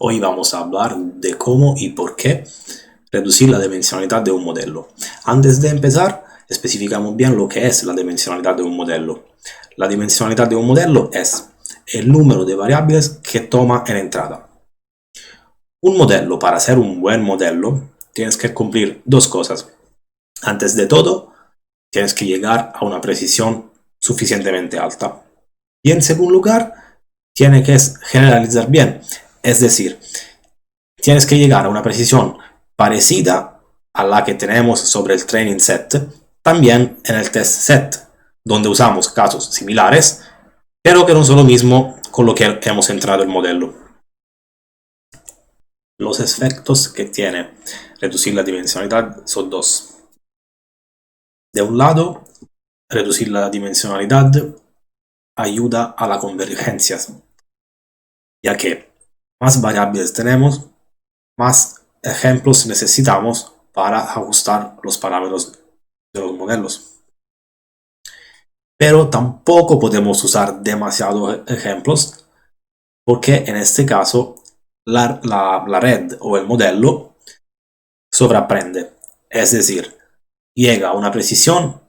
Hoy vamos a hablar de cómo y por qué reducir la dimensionalidad de un modelo. Antes de empezar, especificamos bien lo que es la dimensionalidad de un modelo. La dimensionalidad de un modelo es el número de variables que toma en entrada. Un modelo, para ser un buen modelo, tienes que cumplir dos cosas. Antes de todo, tienes que llegar a una precisión suficientemente alta. Y en segundo lugar, tiene que generalizar bien, es decir, tienes que llegar a una precisión parecida a la que tenemos sobre el training set, también en el test set, donde usamos casos similares, pero que no son lo mismo con lo que hemos entrado el modelo. Los efectos que tiene reducir la dimensionalidad son dos. De un lado, reducir la dimensionalidad ayuda a la convergencia, ya que más variables tenemos, más ejemplos necesitamos para ajustar los parámetros de los modelos. Pero tampoco podemos usar demasiados ejemplos porque en este caso la red o el modelo sobreaprende, es decir, llega a una precisión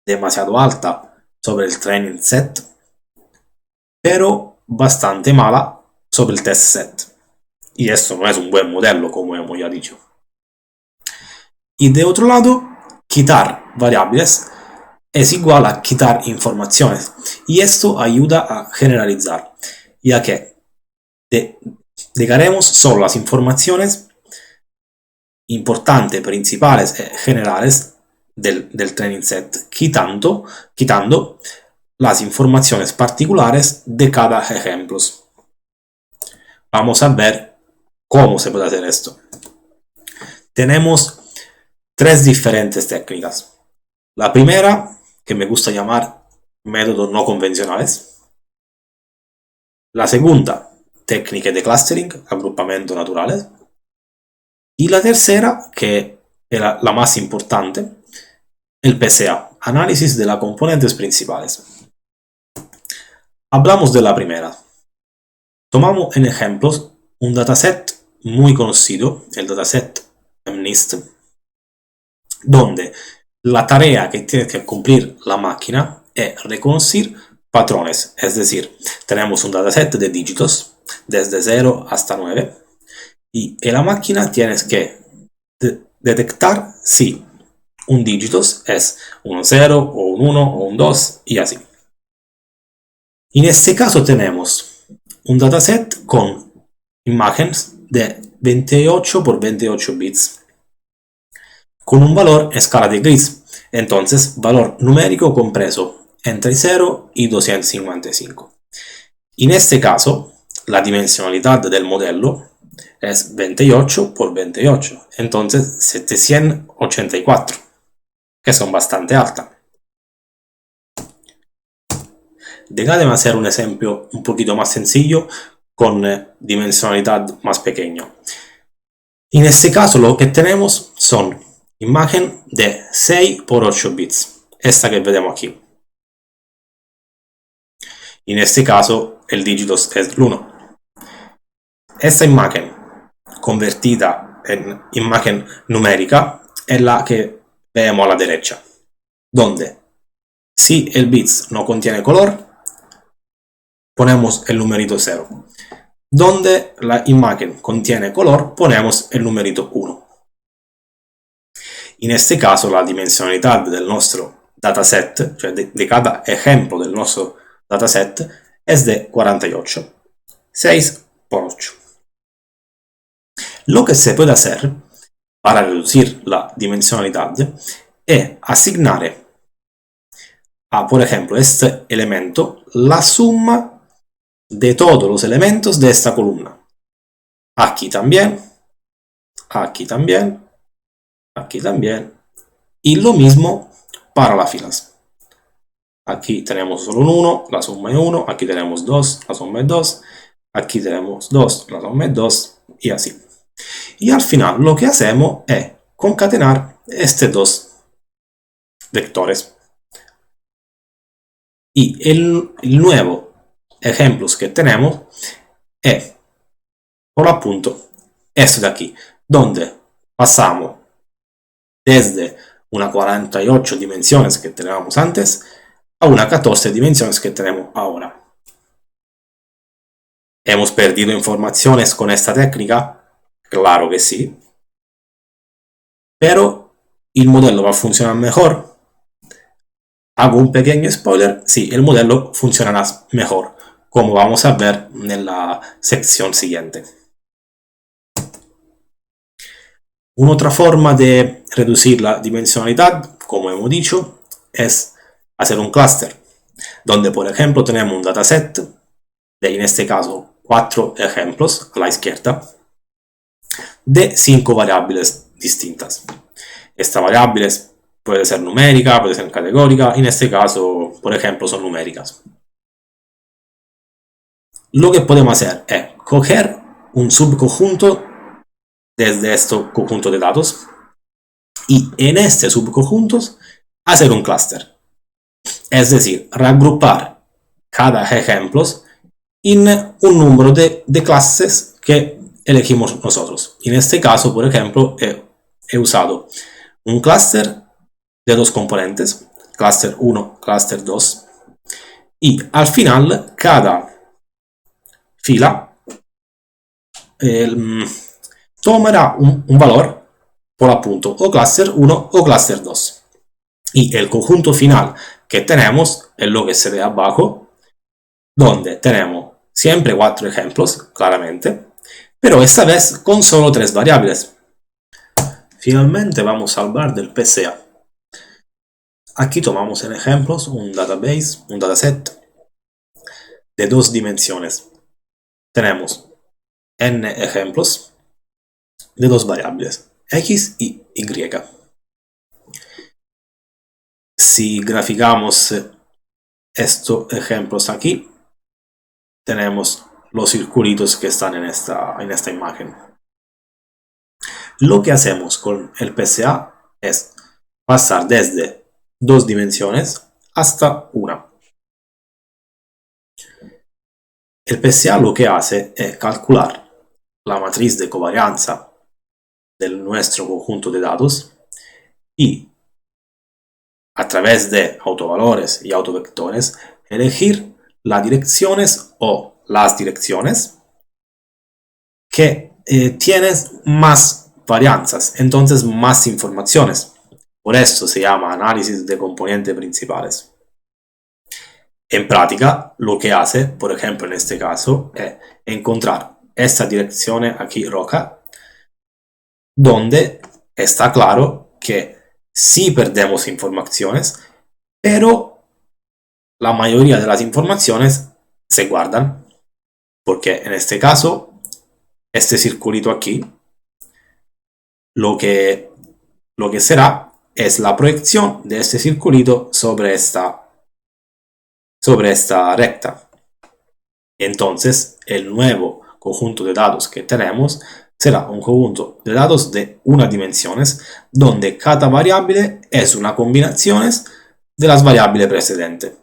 demasiado alta sobre el training set, pero bastante mala sobre el test set. Y eso no es un buen modelo, como hemos ya dicho. Y de otro lado, quitar variables es igual a quitar informaciones. Y esto ayuda a generalizar, ya que dejaremos solo las informaciones importantes, principales y generales del training set, quitando las informaciones particulares de cada ejemplo. Vamos a ver cómo se puede hacer esto. Tenemos tres diferentes técnicas. La primera, que me gusta llamar métodos no convencionales. La segunda, técnicas de clustering, agrupamiento naturales. Y la tercera, que es la más importante, el PCA, análisis de las componentes principales. Hablamos de la primera. Tomamos en ejemplos un dataset muy conocido, el dataset MNIST, donde la tarea que tiene que cumplir la máquina es reconocer patrones, es decir, tenemos un dataset de dígitos desde 0 hasta 9 y la máquina tiene que detectar si un dígito es un 0 o un 1 o un 2 y así. En este caso tenemos un dataset con imágenes de 28 por 28 bits con un valor en escala de gris, entonces valor numérico compreso entre 0 y 255. En este caso, la dimensionalidad del modelo es 28 por 28, entonces 784, que son bastante altas. Déjame hacer un ejemplo un poquito más sencillo con dimensionalidad más pequeña. En este caso lo que tenemos son imagen de 6 por 8 bits, esta que vemos aquí. En este caso el dígito es el 1. Esta imagen convertida en imagen numérica es la que vemos a la derecha, donde si el bit no contiene color, ponemos el numerito 0. Donde la imagen contiene color, ponemos el numerito 1. En este caso la dimensionalidad del nuestro dataset, cioè de cada ejemplo del nuestro dataset, es de 48. 6 por 8. Lo que se puede hacer para reducir la dimensionalidad es asignar a, por ejemplo, este elemento la suma de todos los elementos de esta columna. Aquí también, aquí también, aquí también. Y lo mismo para las filas. Aquí tenemos solo un 1, la suma es 1, aquí tenemos 2, la suma es 2, aquí tenemos 2, la suma es 2, y así. Y al final lo que hacemos es concatenar estos dos vectores. Y el nuevo ejemplo que tenemos es por lo punto esto de aquí, donde pasamos desde una 48 dimensiones que teníamos antes a una 14 dimensiones que tenemos ahora. ¿Hemos perdido informaciones con esta técnica? Claro que sí. Pero el modelo va a funcionar mejor. Hago un pequeño spoiler, sí, el modelo funcionará mejor, como vamos a ver en la sección siguiente. Una forma de reducir la dimensionalidad, como hemos dicho, es hacer un clúster, donde por ejemplo tenemos un dataset de, en este caso, 4 ejemplos a la izquierda, de 5 variables distintas. Esta variable puede ser numérica, puede ser categórica, en este caso, por ejemplo, son numéricas. Lo que podemos hacer es coger un subconjunto desde este conjunto de datos y en este subconjunto hacer un clúster. Es decir, reagrupar cada ejemplo en un número de clases que elegimos nosotros. En este caso, por ejemplo, he usado un clúster de 2 componentes, clúster 1, clúster 2, y al final cada fila tomará un valor, por appunto, o clúster 1 o clúster 2. Y el conjunto final que tenemos es lo que se ve abajo, donde tenemos siempre 4 ejemplos, claramente, pero esta vez con solo 3 variables. Finalmente vamos a hablar del PCA. Aquí tomamos en ejemplos un database, un dataset de 2 dimensiones. Tenemos n ejemplos de 2 variables, x y y. Si graficamos estos ejemplos aquí, tenemos los circulitos que están en esta imagen. Lo que hacemos con el PCA es pasar desde 2 dimensiones hasta 1. El PCA lo que hace es calcular la matriz de covarianza de nuestro conjunto de datos y a través de autovalores y autovectores elegir las direcciones o las direcciones que tienen más varianzas, entonces más informaciones. Por eso se llama análisis de componentes principales. En práctica, lo que hace, por ejemplo en este caso, es encontrar esta dirección aquí roja, donde está claro que sí perdemos informaciones, pero la mayoría de las informaciones se guardan, porque en este caso, este circulito aquí, lo que será es la proyección de este circulito sobre esta recta. Entonces, el nuevo conjunto de datos que tenemos será un conjunto de datos de una dimensión, donde cada variable es una combinación de las variables precedentes.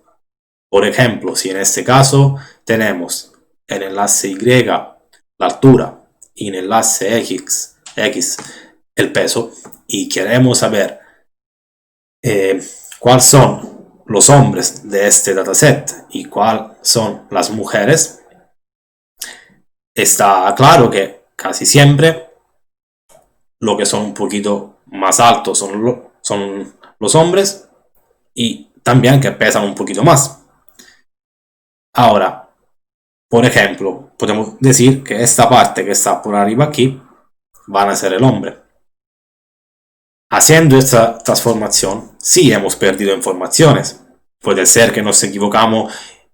Por ejemplo, si en este caso tenemos en enlace Y la altura y en enlace X el peso, y queremos saber cuáles son los hombres de este dataset y cuáles son las mujeres, está claro que casi siempre lo que son un poquito más altos son los hombres y también que pesan un poquito más. Ahora, por ejemplo, podemos decir que esta parte que está por arriba aquí van a ser el hombre. Haciendo esta transformación, sí hemos perdido informaciones. Puede ser que nos equivocamos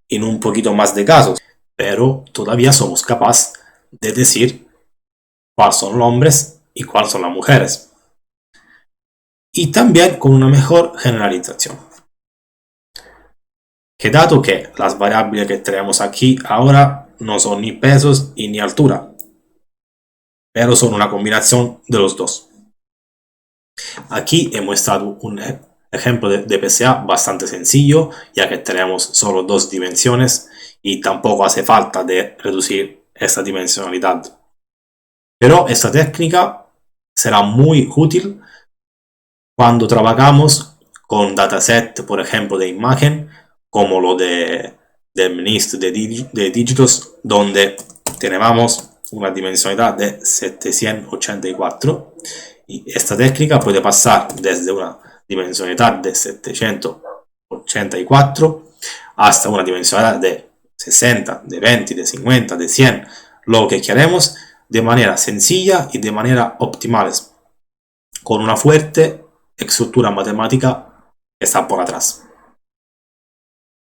en un poquito más de casos, pero todavía somos capaces de decir cuáles son los hombres y cuáles son las mujeres. Y también con una mejor generalización. Que dado que las variables que tenemos aquí ahora no son ni pesos y ni altura, pero son una combinación de los dos. Aquí he mostrado un ejemplo de PCA bastante sencillo, ya que tenemos solo 2 dimensiones y tampoco hace falta de reducir esta dimensionalidad. Pero esta técnica será muy útil cuando trabajamos con dataset, por ejemplo, de imagen, como lo de MNIST de dígitos, donde tenemos una dimensionalidad de 784 y esta técnica puede pasar desde una dimensionalidad de 784 hasta una dimensionalidad de 60, de 20, de 50, de 100, lo que queremos, de manera sencilla y de manera optimal, con una fuerte estructura matemática que está por atrás.